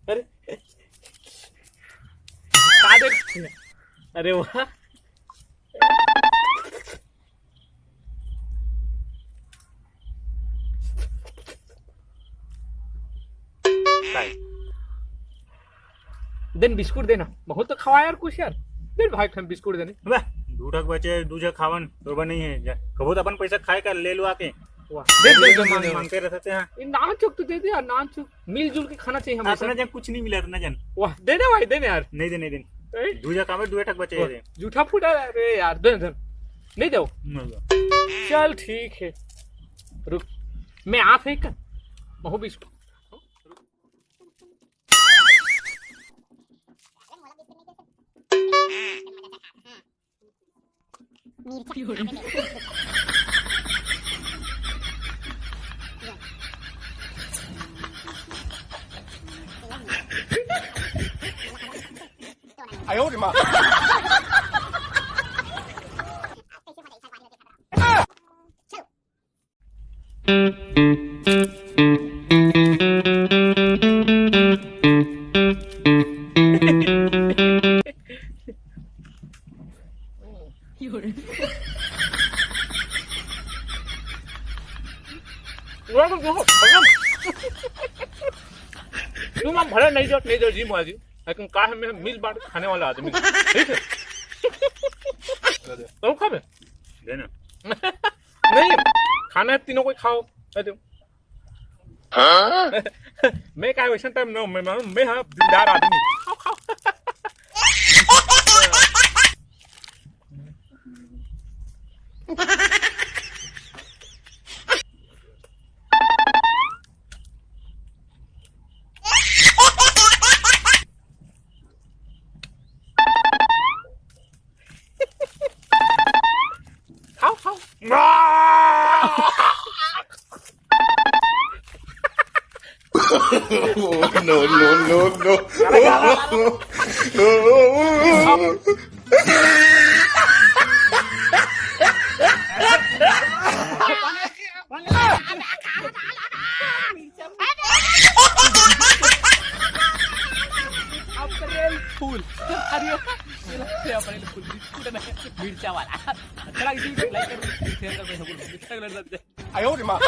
अरे का देख, अरे वाह काय देन बिस्कुट देना, बहुत तो खवा यार कुछ यार, देन भाई हम बिस्कुट देने। बा दूठक बचे दूजा खावन बरोबर नहीं है, कबूत अपन पैसा खाए कर ले लो आके। वाह दे दे दे दे मांगते रहते हैं। ये नान चुक तो दे दे यार, नान चुक मिलजुल के खाना चाहिए हमेशा। अपना जन कुछ नहीं मिला ना जन। वाह दे दे भाई, दे दे यार। नहीं दे नहीं दे दूजा काम है दूठक ठक बचे रे। जूठा फूटा अरे यार, दे दे नहीं दो। चल ठीक है, रुक मैं आप है कर महू बिस्कुट।哎呦我的妈！ तुम हम भले नहीं दो जी मुआजी, लेकिन का है मैं मिल बांट खाने वाला आदमी, ठीक है? तुम खा देना नहीं खाना है तीनों को खाओ। अरे मैं क्या वैसा टाइम ना, मैं हाँ दिलदार आदमी, खाओ खाओ। खाओ खाओ। no, no, no, no. फूल अरे फूल बिस्कुट मिर्चा वाला अच्छा लगी लाइक कर शेयर कर। 哎呦我的妈！